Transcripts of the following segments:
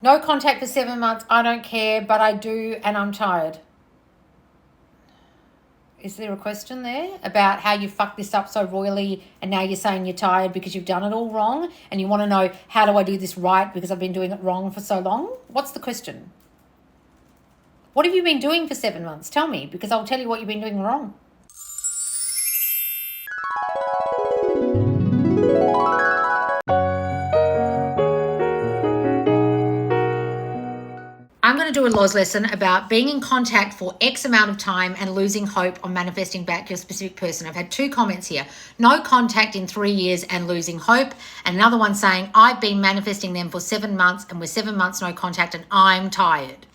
No contact for 7 months. I don't care, but I do, and I'm tired. Is there a question there about how you fucked this up so royally and now you're saying you're tired because you've done it all wrong and you want to know, how do I do this right because I've been doing it wrong for so long? What's the question? What have you been doing for 7 months? Tell me, because I'll tell you what you've been doing wrong. I'm going to do a laws lesson about being in contact for X amount of time and losing hope on manifesting back your specific person. I've had 2 comments here. No contact in 3 years and losing hope. And another one saying, I've been manifesting them for 7 months and with 7 months no contact and I'm tired.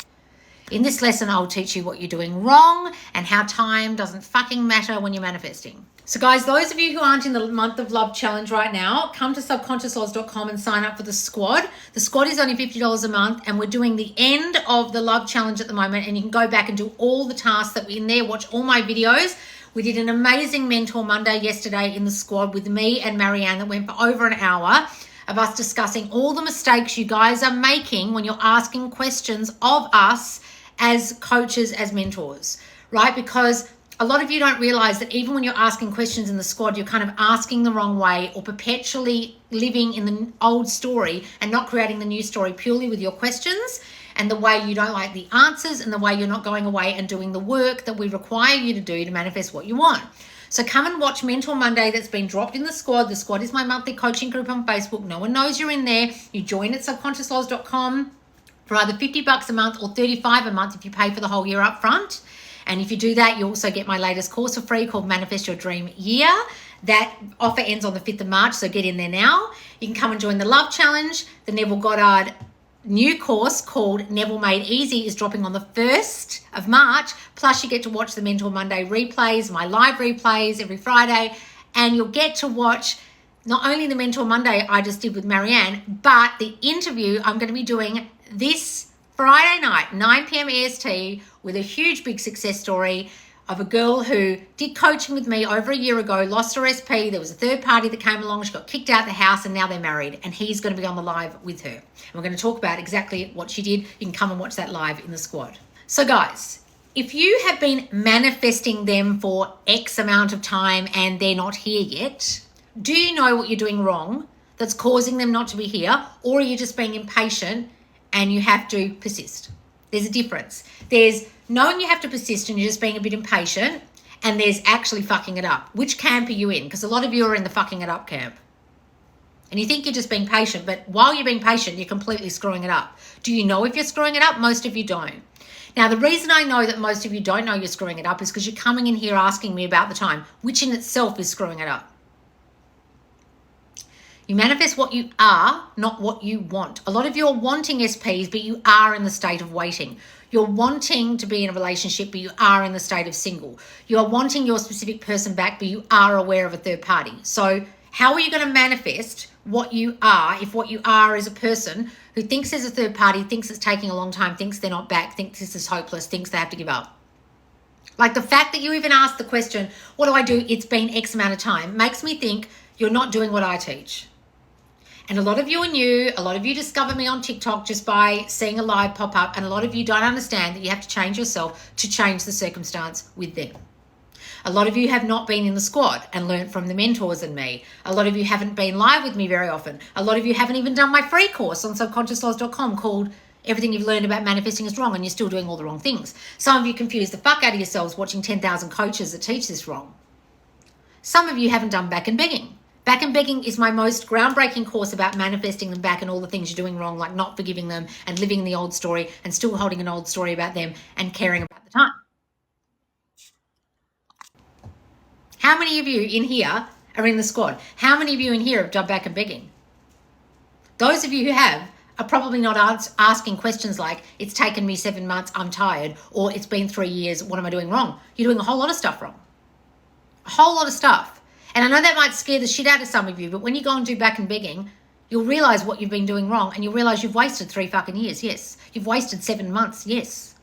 In this lesson, I'll teach you what you're doing wrong and how time doesn't fucking matter when you're manifesting. So guys, those of you who aren't in the month of love challenge right now, come to subconsciouslaws.com and sign up for the squad. The squad is only $50 a month and we're doing the end of the love challenge at the moment, and you can go back and do all the tasks that were in there, watch all my videos. We did an amazing Mentor Monday yesterday in the squad with me and Marianne that went for over an hour of us discussing all the mistakes you guys are making when you're asking questions of us as coaches, as mentors, right? Because a lot of you don't realize that even when you're asking questions in the squad, you're kind of asking the wrong way or perpetually living in the old story and not creating the new story purely with your questions and the way you don't like the answers and the way you're not going away and doing the work that we require you to do to manifest what you want. So come and watch Mentor Monday that's been dropped in the squad. The squad is my monthly coaching group on Facebook. No one knows you're in there. You join at subconsciouslaws.com for either $50 a month or $35 a month if you pay for the whole year up front. And if you do that, you also get my latest course for free called Manifest Your Dream Year. That offer ends on the 5th of March, so get in there now. You can come and join the Love Challenge. The Neville Goddard new course called Neville Made Easy is dropping on the 1st of March. Plus, you get to watch the Mentor Monday replays, my live replays every Friday. And you'll get to watch not only the Mentor Monday I just did with Marianne, but the interview I'm going to be doing this Friday night, 9 p.m. EST, with a huge big success story of a girl who did coaching with me over a year ago, lost her SP. There was a third party that came along. She got kicked out of the house and now they're married. And he's going to be on the live with her. And we're going to talk about exactly what she did. You can come and watch that live in the squad. So guys, if you have been manifesting them for X amount of time and they're not here yet, do you know what you're doing wrong that's causing them not to be here? Or are you just being impatient and you have to persist? There's a difference. There's knowing you have to persist and you're just being a bit impatient, and there's actually fucking it up. Which camp are you in? Because a lot of you are in the fucking it up camp. And you think you're just being patient, but while you're being patient, you're completely screwing it up. Do you know if you're screwing it up? Most of you don't. Now, the reason I know that most of you don't know you're screwing it up is because you're coming in here asking me about the time, which in itself is screwing it up. You manifest what you are, not what you want. A lot of you are wanting SPs, but you are in the state of waiting. You're wanting to be in a relationship, but you are in the state of single. You are wanting your specific person back, but you are aware of a third party. So how are you going to manifest what you are if what you are is a person who thinks there's a third party, thinks it's taking a long time, thinks they're not back, thinks this is hopeless, thinks they have to give up? Like the fact that you even asked the question, what do I do? It's been X amount of time, makes me think you're not doing what I teach. And a lot of you are new, a lot of you discover me on TikTok just by seeing a live pop up, and a lot of you don't understand that you have to change yourself to change the circumstance with them. A lot of you have not been in the squad and learned from the mentors and me. A lot of you haven't been live with me very often. A lot of you haven't even done my free course on subconsciouslaws.com called Everything You've Learned About Manifesting is Wrong, and you're still doing all the wrong things. Some of you confuse the fuck out of yourselves watching 10,000 coaches that teach this wrong. Some of you haven't done back and begging. Back and Begging is my most groundbreaking course about manifesting them back and all the things you're doing wrong, like not forgiving them and living in the old story and still holding an old story about them and caring about the time. How many of you in here are in the squad? How many of you in here have done Back and Begging? Those of you who have are probably not asking questions like, it's taken me 7 months, I'm tired, or it's been 3 years, what am I doing wrong? You're doing a whole lot of stuff wrong. A whole lot of stuff. And I know that might scare the shit out of some of you, but when you go and do Back and Begging, you'll realize what you've been doing wrong, and you'll realize you've wasted 3 fucking years. Yes. You've wasted 7 months. Yes.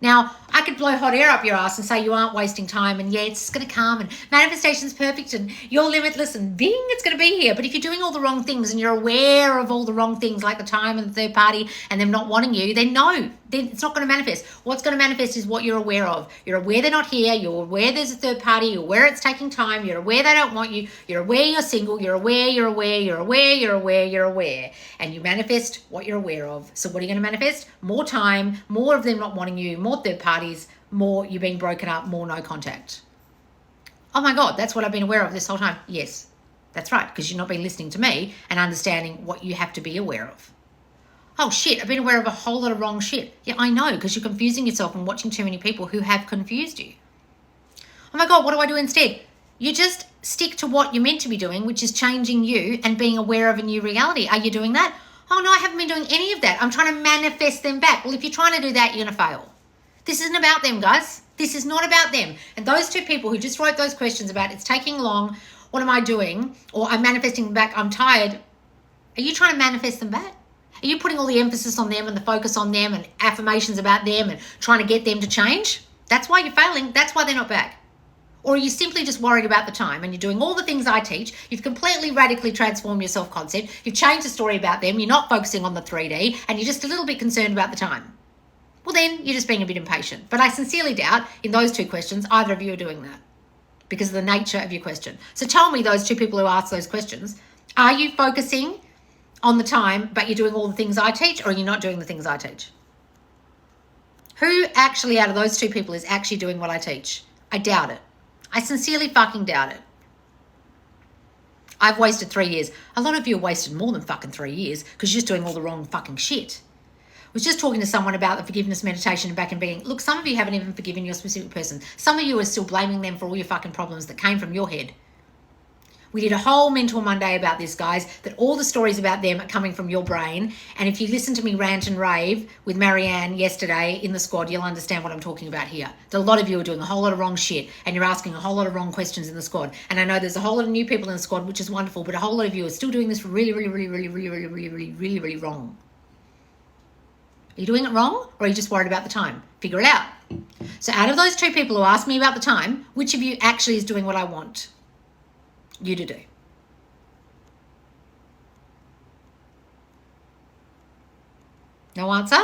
Now, I could blow hot air up your ass and say you aren't wasting time and yeah, it's going to come and manifestation's perfect and you're limitless and bing, it's going to be here. But if you're doing all the wrong things and you're aware of all the wrong things like the time and the third party and them not wanting you, then no, then it's not going to manifest. What's going to manifest is what you're aware of. You're aware they're not here. You're aware there's a third party. You're aware it's taking time. You're aware they don't want you. You're aware you're single. You're aware, you're aware, you're aware, you're aware, you're aware. And you manifest what you're aware of. So what are you going to manifest? More time, more of them not wanting you, more third parties, more you being broken up, more no contact. Oh my God, that's what I've been aware of this whole time. Yes, that's right, because you've not been listening to me and understanding what you have to be aware of. Oh shit, I've been aware of a whole lot of wrong shit. Yeah, I know, because you're confusing yourself and watching too many people who have confused you. Oh my God, what do I do instead? You just stick to what you're meant to be doing, which is changing you and being aware of a new reality. Are you doing that? Oh no, I haven't been doing any of that. I'm trying to manifest them back. Well, if you're trying to do that, you're going to fail. This isn't about them, guys. This is not about them. And those two people who just wrote those questions about it's taking long, what am I doing? Or I'm manifesting them back, I'm tired. Are you trying to manifest them back? Are you putting all the emphasis on them and the focus on them and affirmations about them and trying to get them to change? That's why you're failing. That's why they're not back. Or are you simply just worried about the time and you're doing all the things I teach? You've completely radically transformed your self-concept. You've changed the story about them. You're not focusing on the 3D and you're just a little bit concerned about the time. Well, then you're just being a bit impatient. But I sincerely doubt in those two questions, either of you are doing that because of the nature of your question. So tell me, those two people who asked those questions, are you focusing on the time, but you're doing all the things I teach, or are you not doing the things I teach? Who actually out of those two people is actually doing what I teach? I doubt it. I sincerely fucking doubt it. I've wasted 3 years. A lot of you have wasted more than fucking 3 years because you're just doing all the wrong fucking shit. I was just talking to someone about the forgiveness meditation and back and being, look, some of you haven't even forgiven your specific person. Some of you are still blaming them for all your fucking problems that came from your head. We did a whole Mental Monday about this, guys, that all the stories about them are coming from your brain. And if you listen to me rant and rave with Marianne yesterday in the squad, you'll understand what I'm talking about here. That a lot of you are doing a whole lot of wrong shit and you're asking a whole lot of wrong questions in the squad. And I know there's a whole lot of new people in the squad, which is wonderful, but a whole lot of you are still doing this really, really, really, really, really, really, really, really, really, really wrong. Are you doing it wrong, or are you just worried about the time? Figure it out. So out of those two people who asked me about the time, which of you actually is doing what I want you to do? No answer?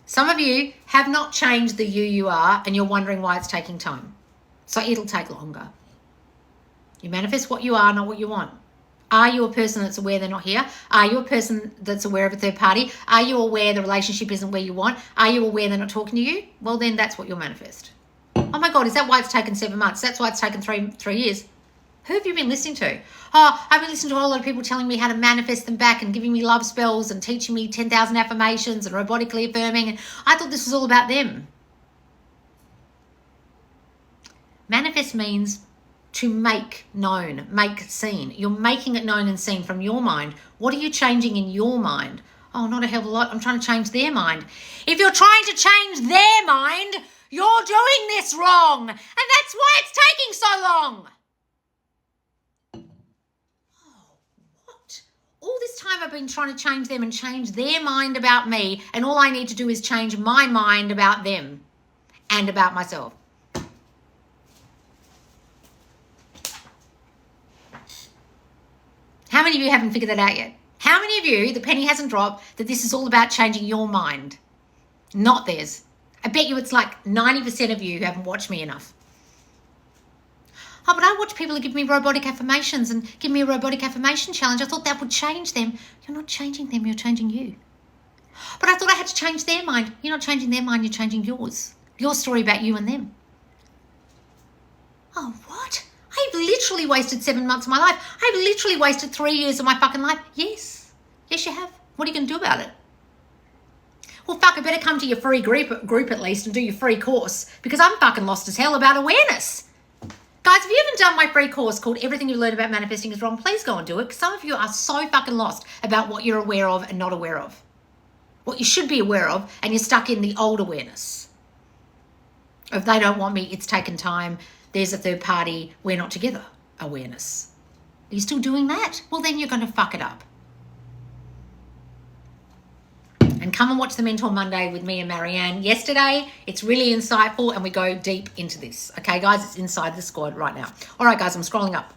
Some of you have not changed the you are, and you're wondering why it's taking time. So it'll take longer. You manifest what you are, not what you want. Are you a person that's aware they're not here? Are you a person that's aware of a third party? Are you aware the relationship isn't where you want? Are you aware they're not talking to you? Well, then that's what you'll manifest. Oh my God, is that why it's taken 7 months? That's why it's taken three years. Who have you been listening to? Oh, I've been listening to a whole lot of people telling me how to manifest them back and giving me love spells and teaching me 10,000 affirmations and robotically affirming. And I thought this was all about them. Manifest means to make known, make seen. You're making it known and seen from your mind. What are you changing in your mind? Oh, not a hell of a lot. I'm trying to change their mind. If you're trying to change their mind, you're doing this wrong. And that's why it's taking so long. Oh, what? All this time I've been trying to change them and change their mind about me, and all I need to do is change my mind about them and about myself. How many of you haven't figured that out yet? How many of you, the penny hasn't dropped, that this is all about changing your mind, not theirs? I bet you it's like 90% of you who haven't watched me enough. Oh, but I watch people who give me robotic affirmations and give me a robotic affirmation challenge. I thought that would change them. You're not changing them, you're changing you. But I thought I had to change their mind. You're not changing their mind, you're changing yours. Your story about you and them. Oh, what? I've literally wasted 7 months of my life. I've literally wasted 3 years of my fucking life. Yes. Yes, you have. What are you going to do about it? Well, fuck, I better come to your free group at least and do your free course, because I'm fucking lost as hell about awareness. Guys, if you haven't done my free course called Everything You've Learned About Manifesting is Wrong, please go and do it, because some of you are so fucking lost about what you're aware of and not aware of. What you should be aware of, and you're stuck in the old awareness. If they don't want me, it's taken time. There's a third party, we're not together awareness. Are you still doing that? Well, then you're going to fuck it up. And And come and watch the Mentor Monday with me and Marianne yesterday. It's really insightful and we go deep into this. Okay, guys, it's inside the squad right now. All right, guys, I'm scrolling up.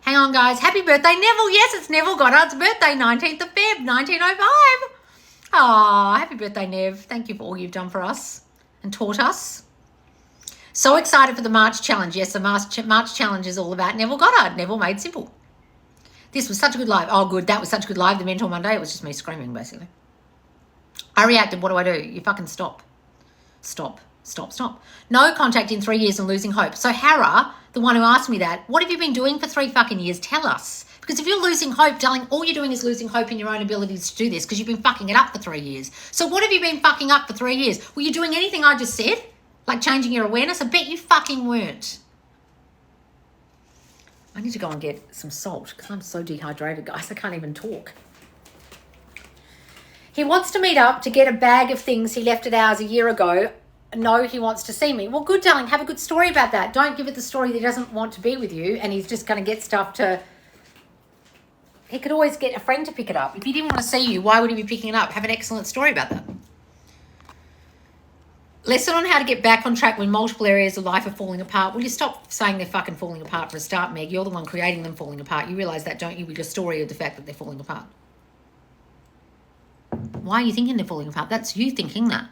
Hang on, guys. Happy birthday, Neville. Yes, it's Neville Goddard's birthday, 19th of Feb, 1905. Oh, happy birthday, Nev. Thank you for all you've done for us and taught us. So excited for the March Challenge. Yes, the March Challenge is all about Neville Goddard. Neville Made Simple. This was such a good live. Oh, good. That was such a good live. The Mentor Monday, it was just me screaming, basically. I reacted. What do? You fucking stop. Stop. No contact in 3 years and losing hope. So Hara, the one who asked me that, what have you been doing for 3 fucking years? Tell us. Because if you're losing hope, darling, all you're doing is losing hope in your own abilities to do this because you've been fucking it up for 3 years. So what have you been fucking up for 3 years? Were you doing anything I just said? Like changing your awareness? I bet you fucking weren't. I need to go and get some salt because I'm so dehydrated, guys. I can't even talk. He wants to meet up to get a bag of things he left at ours a year ago. No, he wants to see me. Well, good, darling. Have a good story about that. Don't give it the story that he doesn't want to be with you and he's just going to get stuff to... He could always get a friend to pick it up. If he didn't want to see you, why would he be picking it up? Have an excellent story about that. Lesson on how to get back on track when multiple areas of life are falling apart. Will you stop saying they're fucking falling apart for a start, Meg? You're the one creating them falling apart. You realise that, don't you, with your story of the fact that they're falling apart? Why are you thinking they're falling apart? That's you thinking that.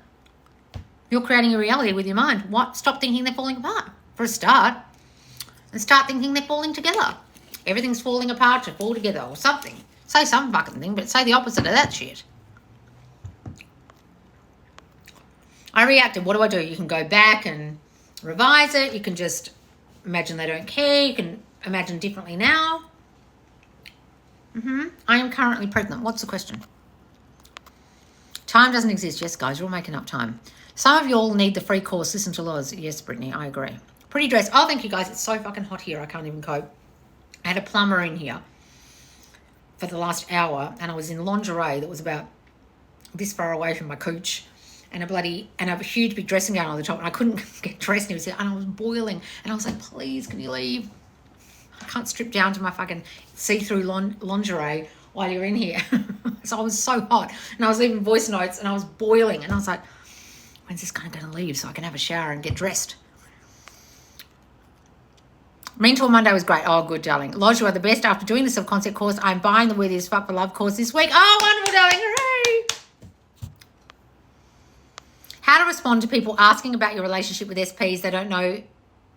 You're creating a reality with your mind. What? Stop thinking they're falling apart for a start and start thinking they're falling together. Everything's falling apart to fall together or something. Say some fucking thing, but say the opposite of that shit. I reacted. What do? You can go back and revise it. You can just imagine they don't care. You can imagine differently now. I am currently pregnant. What's the question? Time doesn't exist. Yes, guys, you're all making up time. Some of you all need the free course. Listen to Loz. Yes, Brittany, I agree. Pretty dress. Oh, thank you, guys. It's so fucking hot here. I can't even cope. I had a plumber in here for the last hour and I was in lingerie that was about this far away from my cooch and a huge big dressing gown on the top and I couldn't get dressed and I was boiling and I was like, please, can you leave? I can't strip down to my fucking see-through lingerie while you're in here. So I was so hot and I was leaving voice notes and I was boiling and I was like, when's this guy going to leave so I can have a shower and get dressed? Mentor Monday was great. Oh, good, darling. Lodge, you are the best. After doing the self-concept course, I'm buying the Worthy as Fuck for Love course this week. Oh, wonderful, darling. Hooray! How to respond to people asking about your relationship with SPs they don't know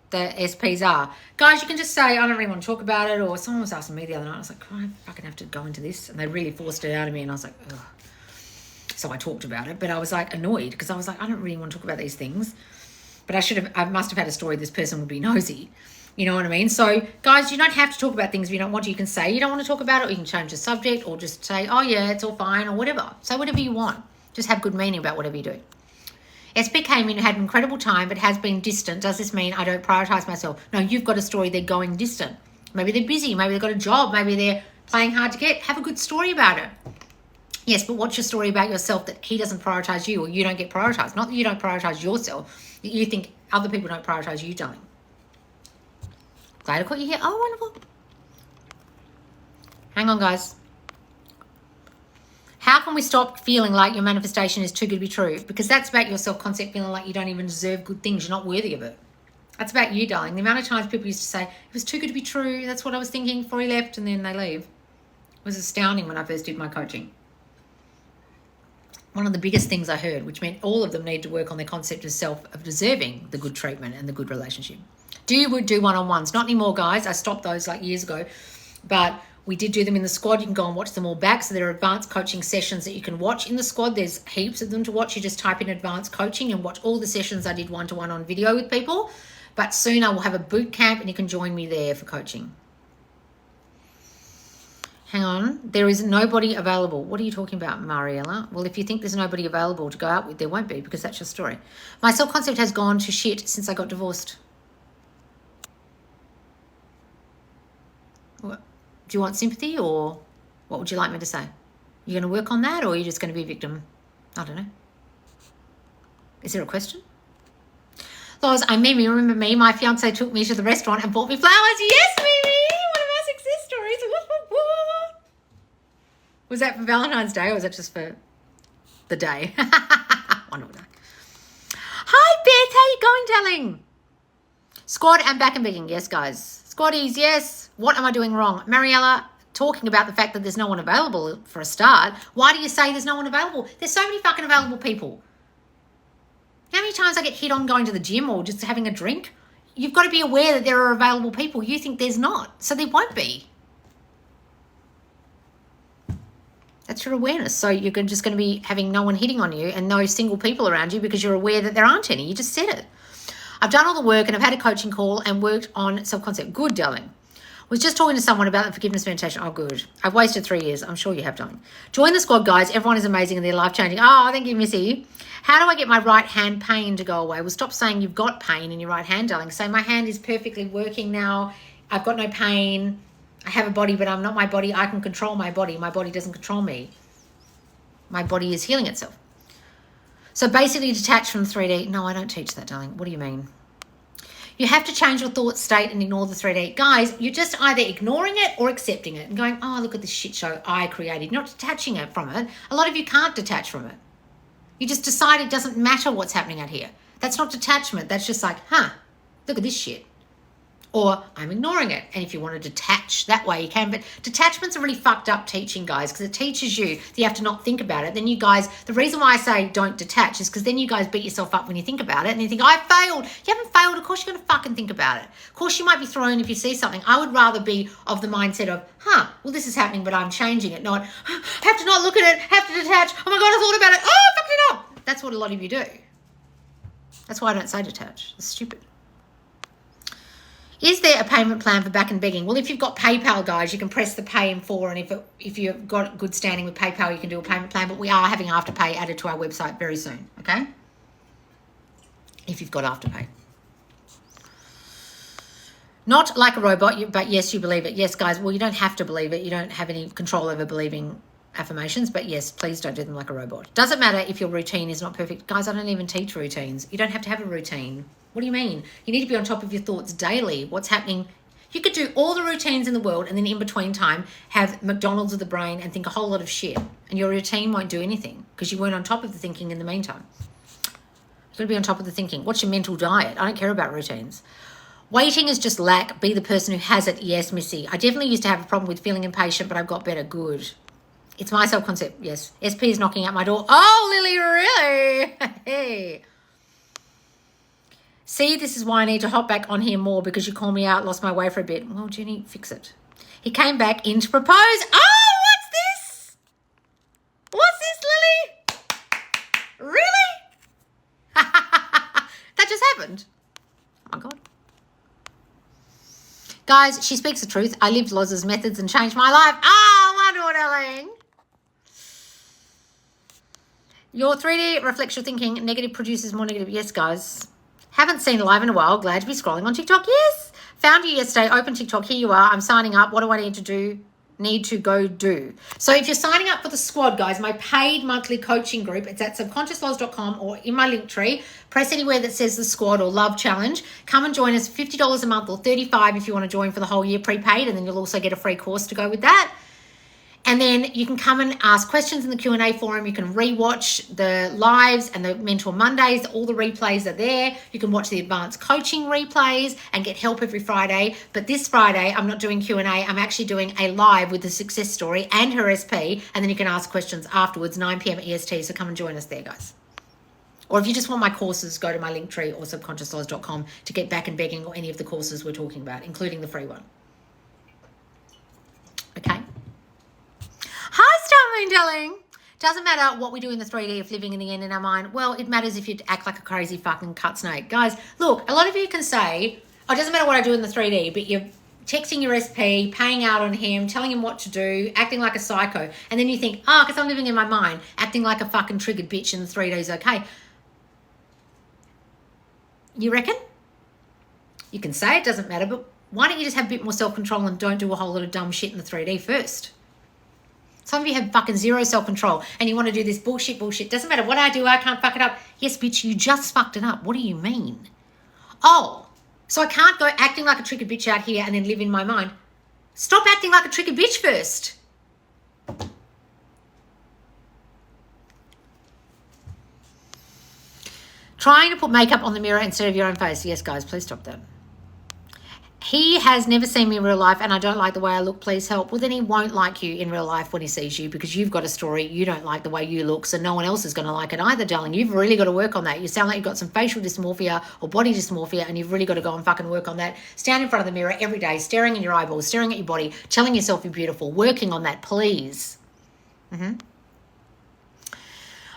the SPs are. Guys, you can just say, I don't really want to talk about it. Or someone was asking me the other night. I was like, I fucking have to go into this. And they really forced it out of me. And I was like, ugh. So I talked about it. But I was like annoyed because I was like, I don't really want to talk about these things. But I must have had a story this person would be nosy. You know what I mean? So, guys, you don't have to talk about things if you don't want to. You can say you don't want to talk about it, or you can change the subject, or just say, oh, yeah, it's all fine, or whatever. Say whatever you want. Just have good meaning about whatever you do. SB came in and had an incredible time, but has been distant. Does this mean I don't prioritise myself? No, you've got a story. They're going distant. Maybe they're busy. Maybe they've got a job. Maybe they're playing hard to get. Have a good story about it. Yes, but what's your story about yourself that he doesn't prioritise you or you don't get prioritised? Not that you don't prioritise yourself. That you think other people don't prioritise you, darling. Glad I caught you here. Oh, wonderful. Hang on, guys. How can we stop feeling like your manifestation is too good to be true? Because that's about your self-concept, feeling like you don't even deserve good things. You're not worthy of it. That's about you, darling. The amount of times people used to say, it was too good to be true. That's what I was thinking before he left, and then they leave. It was astounding when I first did my coaching. One of the biggest things I heard, which meant all of them need to work on their concept of self, of deserving the good treatment and the good relationship. Do you do one-on-ones? Not anymore, guys. I stopped those like years ago. But we did do them in the squad. You can go and watch them all back. So there are advanced coaching sessions that you can watch in the squad. There's heaps of them to watch. You just type in advanced coaching and watch all the sessions I did one-to-one on video with people. But soon I will have a boot camp and you can join me there for coaching. Hang on. There is nobody available. What are you talking about, Mariella? Well, if you think there's nobody available to go out with, there won't be, because that's your story. My self-concept has gone to shit since I got divorced. What? Do you want sympathy, or what would you like me to say? You going to work on that, or are you just going to be a victim? I don't know. Is there a question? Loz, I'm Mimi. Remember me? My fiance took me to the restaurant and bought me flowers. Yes, Mimi! One of our success stories. Was that for Valentine's Day, or was that just for... the day. Wonderful day. Hi, Beth. How you going, darling? Squad and back and begging. Yes, guys. Squaddies, yes. What am I doing wrong? Mariella, talking about the fact that there's no one available for a start. Why do you say there's no one available? There's so many fucking available people. How many times I get hit on going to the gym or just having a drink? You've got to be aware that there are available people. You think there's not, so there won't be. That's your awareness. So you're just going to be having no one hitting on you and no single people around you because you're aware that there aren't any. You just said it. I've done all the work and I've had a coaching call and worked on self-concept. Good, darling. Was just talking to someone about the forgiveness meditation. Oh, good. I've wasted 3 years. I'm sure you have done. Join the squad, guys. Everyone is amazing and they're life-changing. Oh, thank you, Missy. How do I get my right hand pain to go away? Well, stop saying you've got pain in your right hand, darling. Say my hand is perfectly working now. I've got no pain. I have a body, but I'm not my body. I can control my body. My body doesn't control me. My body is healing itself. So basically detach from 3D. No, I don't teach that, darling. What do you mean? You have to change your thought state and ignore the 3D. Guys, you're just either ignoring it or accepting it and going, oh, look at this shit show I created. You're not detaching it from it. A lot of you can't detach from it. You just decide it doesn't matter what's happening out here. That's not detachment. That's just like, look at this shit. Or I'm ignoring it. And if you want to detach that way, you can. But detachment's a really fucked up teaching, guys, because it teaches you that you have to not think about it. Then you guys, the reason why I say don't detach is because then you guys beat yourself up when you think about it and you think, I failed. You haven't failed. Of course you're going to fucking think about it. Of course you might be thrown if you see something. I would rather be of the mindset of, well, this is happening, but I'm changing it. Not, have to not look at it, have to detach. Oh my God, I thought about it. Oh, I fucked it up. That's what a lot of you do. That's why I don't say detach. It's stupid. Is there a payment plan for back and begging? Well, if you've got PayPal, guys, you can press the pay in for, and if you've got good standing with PayPal, you can do a payment plan, but we are having Afterpay added to our website very soon, okay? If you've got Afterpay. Not like a robot, but yes, you believe it. Yes, guys, well, you don't have to believe it. You don't have any control over believing affirmations, but yes, please don't do them like a robot. Doesn't matter if your routine is not perfect. Guys, I don't even teach routines. You don't have to have a routine. What do you mean? You need to be on top of your thoughts daily. What's happening? You could do all the routines in the world and then in between time have McDonald's of the brain and think a whole lot of shit. And your routine won't do anything because you weren't on top of the thinking in the meantime. You've got to be on top of the thinking. What's your mental diet? I don't care about routines. Waiting is just lack. Be the person who has it. Yes, Missy. I definitely used to have a problem with feeling impatient, but I've got better. Good. It's my self-concept. Yes. SP is knocking at my door. Oh, Lily, really? Hey. See, this is why I need to hop back on here more because you call me out, lost my way for a bit. Well, Jenny, fix it. He came back in to propose. Oh, what's this? What's this, Lily? Really? That just happened. Oh, my God. Guys, she speaks the truth. I lived Loz's methods and changed my life. Oh, wonderful, darling. Your 3D reflects your thinking. Negative produces more negative. Yes, guys. Haven't seen live in a while. Glad to be scrolling on TikTok. Yes. Found you yesterday. Open TikTok. Here you are. I'm signing up. What do I need to do? Need to go do. So if you're signing up for the squad, guys, my paid monthly coaching group, it's at subconsciouslaws.com or in my link tree. Press anywhere that says the squad or love challenge. Come and join us. $50 a month or $35 if you want to join for the whole year prepaid. And then you'll also get a free course to go with that. And then you can come and ask questions in the Q&A forum. You can rewatch the lives and the Mentor Mondays. All the replays are there. You can watch the advanced coaching replays and get help every Friday. But this Friday, I'm not doing Q&A. I'm actually doing a live with the success story and her SP. And then you can ask questions afterwards, 9 p.m. EST. So come and join us there, guys. Or if you just want my courses, go to my link tree or subconsciouslaws.com to get back and begging or any of the courses we're talking about, including the free one. Okay. Hi, Star Moon, darling. Doesn't matter what we do in the 3D of living in the end in our mind. Well, it matters if you act like a crazy fucking cut snake. Guys, look, a lot of you can say, oh, it doesn't matter what I do in the 3D, but you're texting your SP, paying out on him, telling him what to do, acting like a psycho. And then you think, because I'm living in my mind, acting like a fucking triggered bitch in the 3D is okay. You reckon? You can say it doesn't matter, but why don't you just have a bit more self-control and don't do a whole lot of dumb shit in the 3D first? Some of you have fucking zero self-control and you want to do this bullshit. Doesn't matter what I do, I can't fuck it up. Yes, bitch, you just fucked it up. What do you mean? Oh, so I can't go acting like a triggered bitch out here and then live in my mind. Stop acting like a triggered bitch first. Trying to put makeup on the mirror instead of your own face. Yes, guys, please stop that. He has never seen me in real life and I don't like the way I look. Please help. Well, then he won't like you in real life when he sees you because you've got a story. You don't like the way you look, so no one else is going to like it either, darling. You've really got to work on that. You sound like you've got some facial dysmorphia or body dysmorphia and you've really got to go and fucking work on that. Stand in front of the mirror every day, staring in your eyeballs, staring at your body, telling yourself you're beautiful, working on that, please.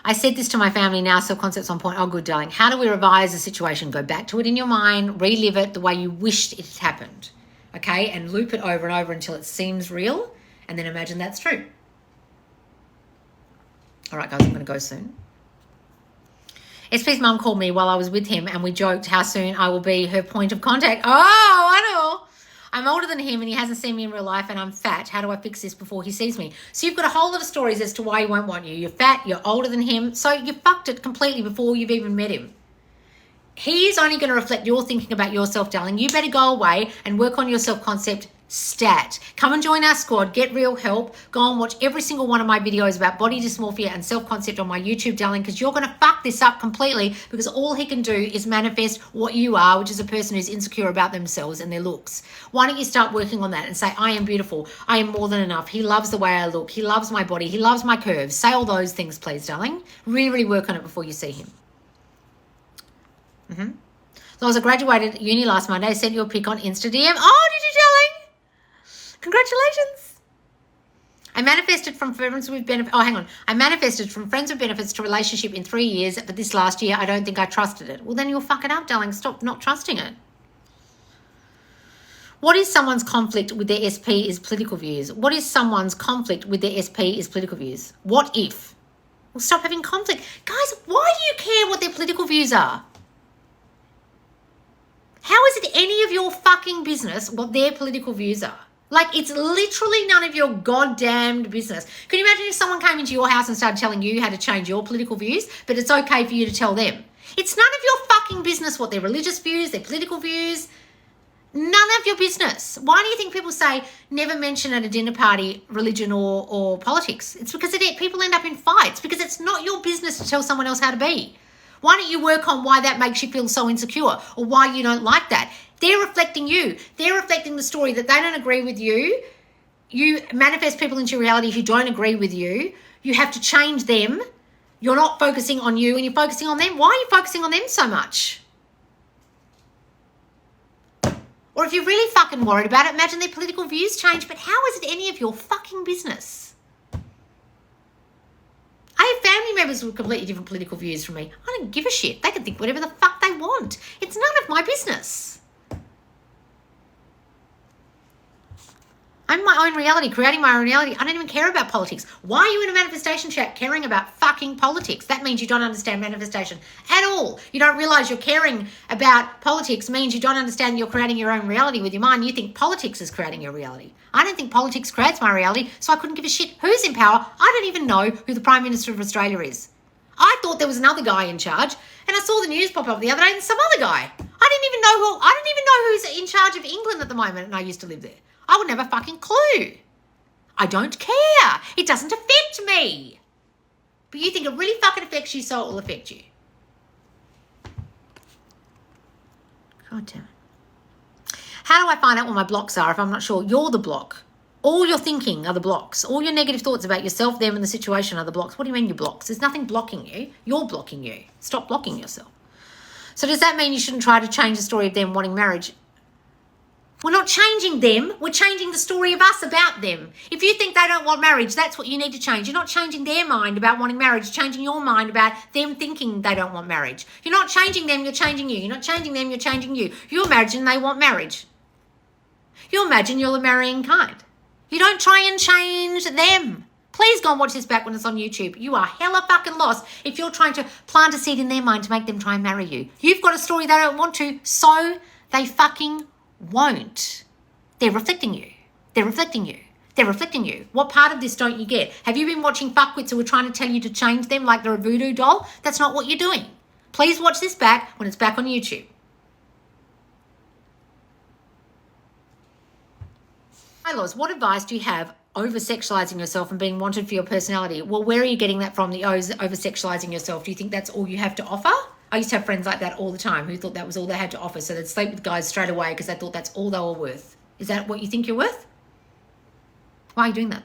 I said this to my family now, so concepts on point. Oh, good, darling. How do we revise the situation? Go back to it in your mind, relive it the way you wished it had happened, okay? And loop it over and over until it seems real, and then imagine that's true. All right, guys, I'm going to go soon. SP's mum called me while I was with him, and we joked how soon I will be her point of contact. Oh, I know. I'm older than him and he hasn't seen me in real life and I'm fat. How do I fix this before he sees me? So you've got a whole lot of stories as to why he won't want you. You're fat, you're older than him, so you fucked it completely before you've even met him. He's only going to reflect your thinking about yourself, darling. You better go away and work on your self-concept stat. Come and join our squad. Get real help. Go and watch every single one of my videos about body dysmorphia and self-concept on my YouTube, darling, because you're going to fuck this up completely because all he can do is manifest what you are, which is a person who's insecure about themselves and their looks. Why don't you start working on that and say, I am beautiful. I am more than enough. He loves the way I look. He loves my body. He loves my curves. Say all those things, please, darling. Really, really work on it before you see him. So I graduated uni last Monday. I sent you a pic on Insta DM. Oh, did you, darling? Congratulations. I manifested from friends with benefits. Oh, hang on. I manifested from friends with benefits to relationship in 3 years, but this last year I don't think I trusted it. Well, then you'll fuck it up, darling. Stop not trusting it. What is someone's conflict with their SP is political views? What is someone's conflict with their SP is political views? What if? Well, stop having conflict. Guys, why do you care what their political views are? How is it any of your fucking business what their political views are? Like, it's literally none of your goddamned business. Can you imagine if someone came into your house and started telling you how to change your political views, but it's okay for you to tell them? It's none of your fucking business what their religious views, their political views, none of your business. Why do you think people say never mention at a dinner party religion or politics? It's because people end up in fights because it's not your business to tell someone else how to be. Why don't you work on why that makes you feel so insecure or why you don't like that? They're reflecting you. They're reflecting the story that they don't agree with you. You manifest people into reality who don't agree with you. You have to change them. You're not focusing on you and you're focusing on them. Why are you focusing on them so much? Or if you're really fucking worried about it, imagine their political views change. But how is it any of your fucking business? I have family members with completely different political views from me. I don't give a shit. They can think whatever the fuck they want. It's none of my business. I'm my own reality, creating my own reality. I don't even care about politics. Why are you in a manifestation chat caring about fucking politics? That means you don't understand manifestation at all. You don't realize you're caring about politics means you don't understand you're creating your own reality with your mind. You think politics is creating your reality. I don't think politics creates my reality, so I couldn't give a shit who's in power. I don't even know who the Prime Minister of Australia is. I thought there was another guy in charge, and I saw the news pop up the other day and some other guy. I didn't even know who's in charge of England at the moment, and I used to live there. I wouldn't have a fucking clue. I don't care. It doesn't affect me. But you think it really fucking affects you, so it will affect you. God damn it. How do I find out what my blocks are if I'm not sure? You're the block. All your thinking are the blocks. All your negative thoughts about yourself, them, and the situation are the blocks. What do you mean you're blocks? There's nothing blocking you. You're blocking you. Stop blocking yourself. So does that mean you shouldn't try to change the story of them wanting marriage? We're not changing them. We're changing the story of us about them. If you think they don't want marriage, that's what you need to change. You're not changing their mind about wanting marriage. You're changing your mind about them thinking they don't want marriage. You're not changing them. You're changing you. You're not changing them. You're changing you. You imagine they want marriage. You imagine you're the marrying kind. You don't try and change them. Please go and watch this back when it's on YouTube. You are hella fucking lost if you're trying to plant a seed in their mind to make them try and marry you. You've got a story they don't want to, so they fucking won't. They're reflecting you. They're reflecting you. They're reflecting you. What part of this don't you get? Have you been watching fuckwits who are trying to tell you to change them like they're a voodoo doll? That's not what you're doing. Please watch this back when it's back on YouTube. Hi, Loz. What advice do you have over-sexualizing yourself and being wanted for your personality? Well, where are you getting that from, the over-sexualizing yourself? Do you think that's all you have to offer? I used to have friends like that all the time who thought that was all they had to offer. So they'd sleep with guys straight away because they thought that's all they were worth. Is that what you think you're worth? Why are you doing that?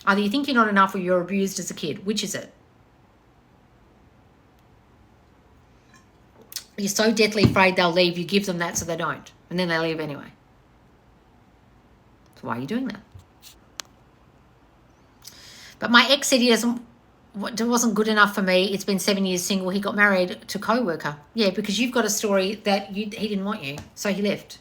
Either you think you're not enough or you're abused as a kid. Which is it? You're so deathly afraid they'll leave, you give them that so they don't. And then they leave anyway. So why are you doing that? But my ex said it wasn't good enough for me. It's been 7 years single. He got married to co-worker. Yeah, because you've got a story that he didn't want you, so he left.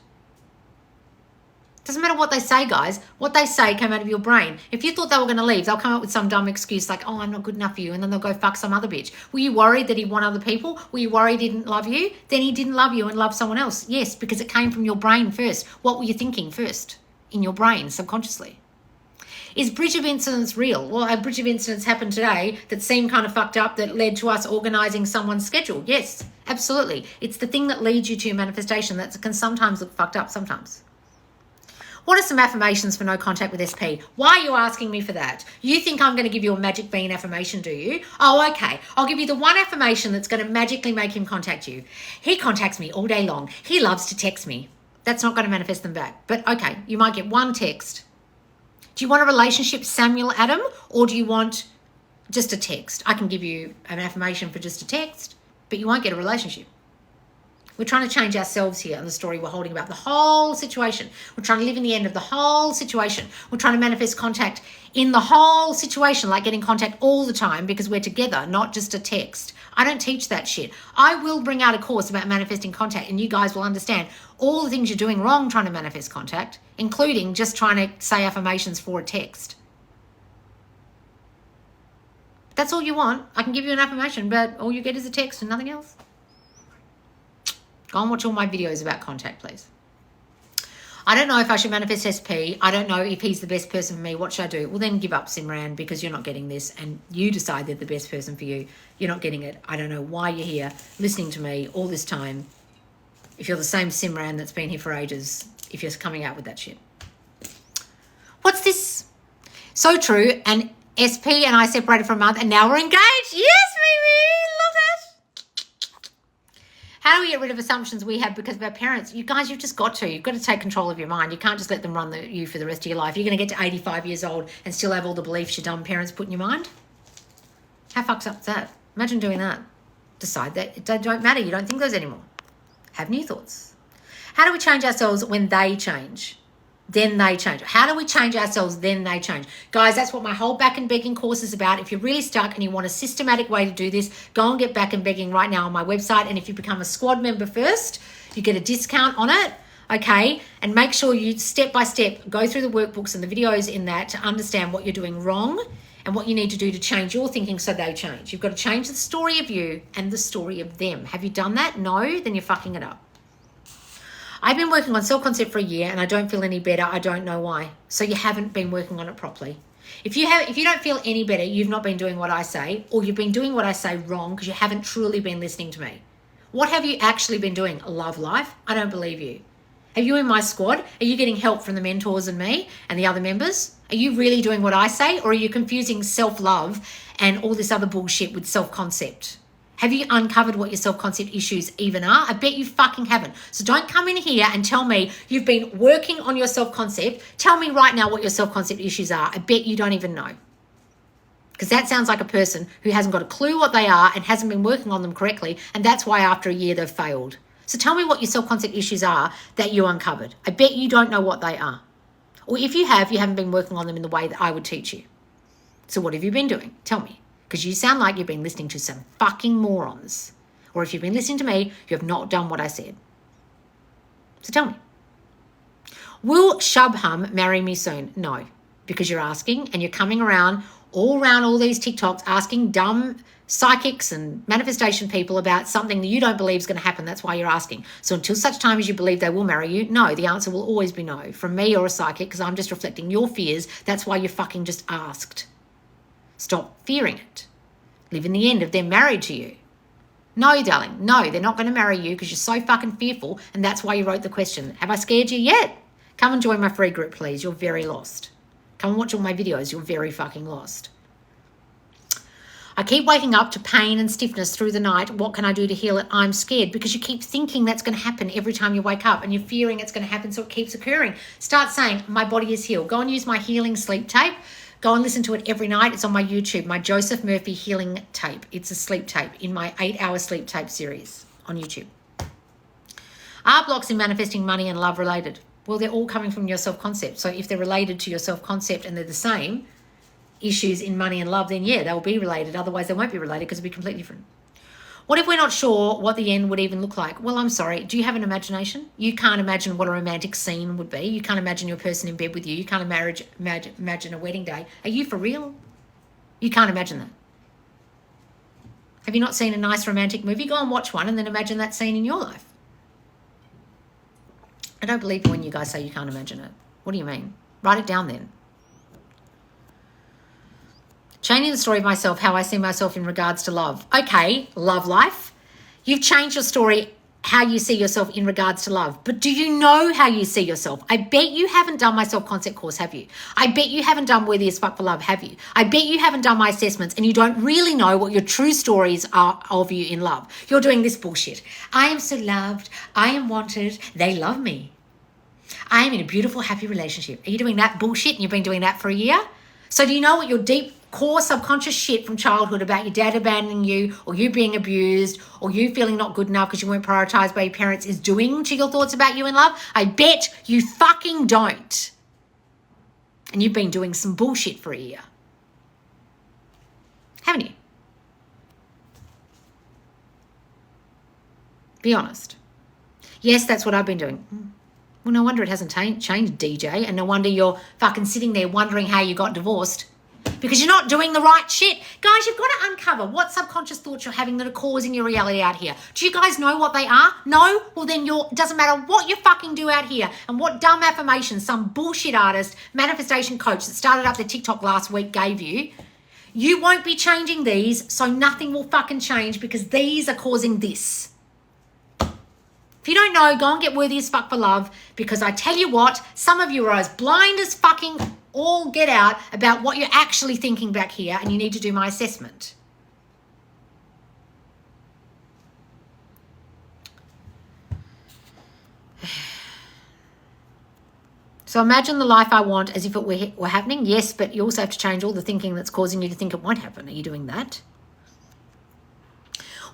Doesn't matter what they say, guys. What they say came out of your brain. If you thought they were going to leave, they'll come up with some dumb excuse like, oh, I'm not good enough for you, and then they'll go fuck some other bitch. Were you worried that he wanted other people? Were you worried he didn't love you? Then he didn't love you and loved someone else. Yes, because it came from your brain first. What were you thinking first? In your brain, subconsciously. Is bridge of incidents real? Well, a bridge of incidents happened today that seemed kind of fucked up that led to us organising someone's schedule. Yes, absolutely. It's the thing that leads you to your manifestation that can sometimes look fucked up sometimes. What are some affirmations for no contact with SP? Why are you asking me for that? You think I'm going to give you a magic bean affirmation, do you? Oh, okay. I'll give you the one affirmation that's going to magically make him contact you. He contacts me all day long. He loves to text me. That's not going to manifest them back. But okay, you might get one text. Do you want a relationship, Samuel Adam, or do you want just a text? I can give you an affirmation for just a text, but you won't get a relationship. We're trying to change ourselves here on the story we're holding about the whole situation. We're trying to live in the end of the whole situation. We're trying to manifest contact in the whole situation, like getting contact all the time because we're together, not just a text. I don't teach that shit. I will bring out a course about manifesting contact and you guys will understand all the things you're doing wrong trying to manifest contact, including just trying to say affirmations for a text. That's all you want. I can give you an affirmation, but all you get is a text and nothing else. Go and watch all my videos about contact, please. I don't know if I should manifest SP. I don't know if he's the best person for me. What should I do? Well, then give up, Simran, because you're not getting this and you decide they're the best person for you. You're not getting it. I don't know why you're here listening to me all this time. If you're the same Simran that's been here for ages, if you're coming out with that shit. What's this? So true. And SP and I separated for a month and now we're engaged. Yes, baby. Love that. How do we get rid of assumptions we have because of our parents? You guys, you've just got to. You've got to take control of your mind. You can't just let them run you for the rest of your life. You're going to get to 85 years old and still have all the beliefs your dumb parents put in your mind? How fucked up is that? Imagine doing that. Decide that they don't matter. You don't think those anymore. Have new thoughts. How do we change ourselves when they change? Then they change. How do we change ourselves? Then they change. Guys, that's what my whole back and begging course is about. If you're really stuck and you want a systematic way to do this, go and get back and begging right now on my website. And if you become a squad member first, you get a discount on it. Okay. And make sure you step by step go through the workbooks and the videos in that to understand what you're doing wrong and what you need to do to change your thinking so they change. You've got to change the story of you and the story of them. Have you done that? No? Then you're fucking it up. I've been working on self-concept for a year and I don't feel any better. I don't know why. So you haven't been working on it properly. If you don't feel any better, you've not been doing what I say, or you've been doing what I say wrong because you haven't truly been listening to me. What have you actually been doing? Love life? I don't believe you. Are you in my squad? Are you getting help from the mentors and me and the other members? Are you really doing what I say, or are you confusing self-love and all this other bullshit with self-concept? Have you uncovered what your self-concept issues even are? I bet you fucking haven't. So don't come in here and tell me you've been working on your self-concept. Tell me right now what your self-concept issues are. I bet you don't even know. Because that sounds like a person who hasn't got a clue what they are and hasn't been working on them correctly. And that's why after a year they've failed. So tell me what your self-concept issues are that you uncovered. I bet you don't know what they are. Or if you have, you haven't been working on them in the way that I would teach you. So what have you been doing? Tell me. Because you sound like you've been listening to some fucking morons. Or if you've been listening to me, you have not done what I said. So tell me. Will Shubham marry me soon? No. Because you're asking and you're coming around all these TikToks asking dumb psychics and manifestation people about something that you don't believe is going to happen. That's why you're asking. So until such time as you believe they will marry you, no, the answer will always be no. From me or a psychic, because I'm just reflecting your fears. That's why you fucking just asked. Stop fearing it. Live in the end of them married to you. No, darling. No, they're not going to marry you because you're so fucking fearful, and that's why you wrote the question. Have I scared you yet? Come and join my free group, please. You're very lost. Come and watch all my videos. You're very fucking lost. I keep waking up to pain and stiffness through the night. What can I do to heal it? I'm scared, because you keep thinking that's going to happen every time you wake up, and you're fearing it's going to happen, so it keeps occurring. Start saying, my body is healed. Go and use my healing sleep tape. Go and listen to it every night. It's on my YouTube, my Joseph Murphy healing tape. It's a sleep tape in my 8-hour sleep tape series on YouTube. Are blocks in manifesting money and love related? Well, they're all coming from your self-concept. So if they're related to your self-concept and they're the same issues in money and love, then yeah, they'll be related. Otherwise, they won't be related, because it'll be completely different. What if we're not sure what the end would even look like? Well, I'm sorry. Do you have an imagination? You can't imagine what a romantic scene would be. You can't imagine your person in bed with you. You can't imagine a wedding day. Are you for real? You can't imagine that. Have you not seen a nice romantic movie? Go and watch one and then imagine that scene in your life. I don't believe when you guys say you can't imagine it. What do you mean? Write it down then. Changing the story of myself, how I see myself in regards to love. Okay, love life. You've changed your story, how you see yourself in regards to love. But do you know how you see yourself? I bet you haven't done my self-concept course, have you? I bet you haven't done Worthy as Fuck for Love, have you? I bet you haven't done my assessments, and you don't really know what your true stories are of you in love. You're doing this bullshit. I am so loved. I am wanted. They love me. I am in a beautiful, happy relationship. Are you doing that bullshit, and you've been doing that for a year? So do you know what your deep core subconscious shit from childhood about your dad abandoning you, or you being abused, or you feeling not good enough because you weren't prioritized by your parents is doing to your thoughts about you in love? I bet you fucking don't. And you've been doing some bullshit for a year. Haven't you? Be honest. Yes, that's what I've been doing. Well, no wonder it hasn't changed, DJ, and no wonder you're fucking sitting there wondering how you got divorced, because you're not doing the right shit. Guys, you've got to uncover what subconscious thoughts you're having that are causing your reality out here. Do you guys know what they are? No? Well, then it doesn't matter what you fucking do out here and what dumb affirmations some bullshit artist, manifestation coach that started up their TikTok last week gave you. You won't be changing these, so nothing will fucking change, because these are causing this. If you don't know, go and get Worthy as Fuck for Love, because I tell you what, some of you are as blind as fucking all get out about what you're actually thinking back here, and you need to do my assessment. So imagine the life I want as if it were happening. Yes, but you also have to change all the thinking that's causing you to think it won't happen. Are you doing that?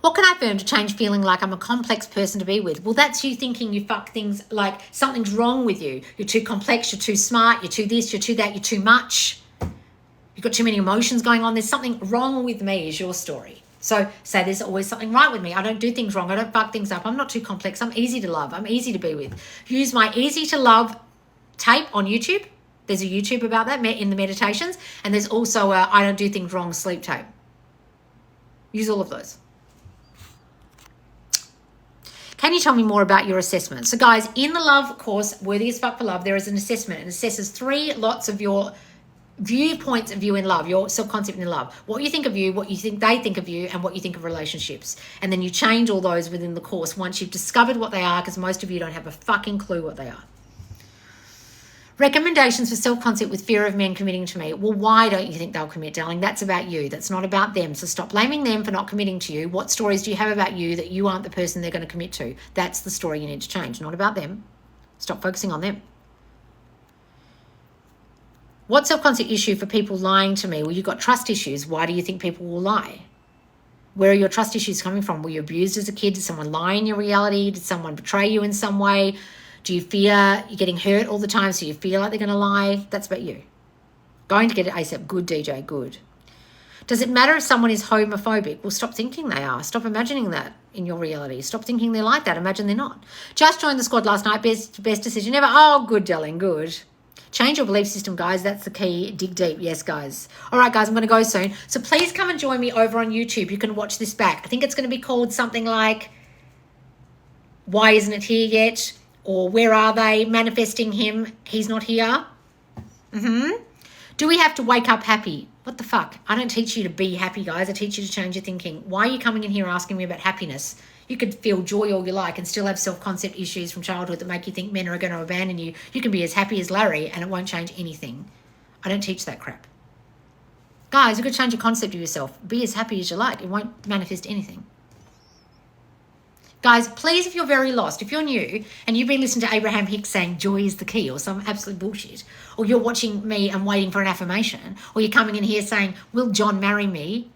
What can I affirm to change feeling like I'm a complex person to be with? Well, that's you thinking you fuck things like something's wrong with you. You're too complex, you're too smart, you're too this, you're too that, you're too much. You've got too many emotions going on. There's something wrong with me is your story. So say there's always something right with me. I don't do things wrong. I don't fuck things up. I'm not too complex. I'm easy to love. I'm easy to be with. Use my easy to love tape on YouTube. There's a YouTube about that in the meditations. And there's also a I don't do things wrong sleep tape. Use all of those. Can you tell me more about your assessment? So guys, in the love course, Worthy as Fuck for Love, there is an assessment. It assesses 3 lots of your viewpoints of you in love, your self-concept in love, what you think of you, what you think they think of you, and what you think of relationships. And then you change all those within the course once you've discovered what they are, because most of you don't have a fucking clue what they are. Recommendations for self-concept with fear of men committing to me. Well, why don't you think they'll commit, darling? That's about you. That's not about them. So stop blaming them for not committing to you. What stories do you have about you that you aren't the person they're going to commit to? That's the story you need to change, not about them. Stop focusing on them. What self-concept issue for people lying to me? Well, you've got trust issues. Why do you think people will lie? Where are your trust issues coming from? Were you abused as a kid? Did someone lie in your reality? Did someone betray you in some way? Do you fear you're getting hurt all the time, so you feel like they're going to lie? That's about you. Going to get it ASAP. Good, DJ, good. Does it matter if someone is homophobic? Well, stop thinking they are. Stop imagining that in your reality. Stop thinking they're like that. Imagine they're not. Just joined the squad last night. Best decision ever. Oh, good, darling, good. Change your belief system, guys. That's the key. Dig deep. Yes, guys. All right, guys, I'm going to go soon. So please come and join me over on YouTube. You can watch this back. I think it's going to be called something like, Why Isn't It Here Yet? Or Where Are They? Manifesting Him. He's Not Here. Do we have to wake up happy? What the fuck? I don't teach you to be happy, guys. I teach you to change your thinking. Why are you coming in here asking me about happiness? You could feel joy all you like and still have self-concept issues from childhood that make you think men are going to abandon you. You can be as happy as Larry and it won't change anything. I don't teach that crap. Guys, you've got to change your concept of yourself. Be as happy as you like. It won't manifest anything. Guys, please, if you're very lost, if you're new and you've been listening to Abraham Hicks saying joy is the key or some absolute bullshit, or you're watching me and waiting for an affirmation, or you're coming in here saying, will John marry me?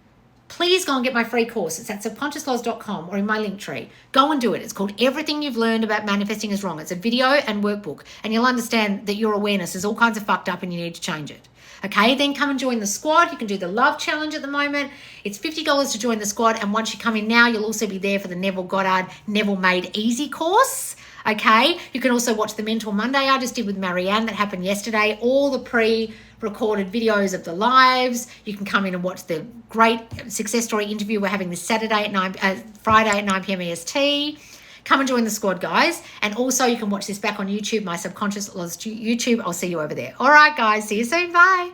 Please go and get my free course. It's at subconsciouslaws.com or in my link tree. Go and do it. It's called Everything You've Learned About Manifesting is Wrong. It's a video and workbook, and you'll understand that your awareness is all kinds of fucked up and you need to change it. Okay, then come and join the squad. You can do the love challenge at the moment. It's $50 to join the squad. And once you come in now, you'll also be there for the Neville Goddard Neville Made Easy course. Okay, you can also watch the Mentor Monday I just did with Marianne that happened yesterday. All the pre-recorded videos of the lives. You can come in and watch the great success story interview we're having this Friday at 9 p.m. EST. Come and join the squad, guys. And also you can watch this back on YouTube, my Subconscious Laws YouTube. I'll see you over there. All right, guys. See you soon. Bye.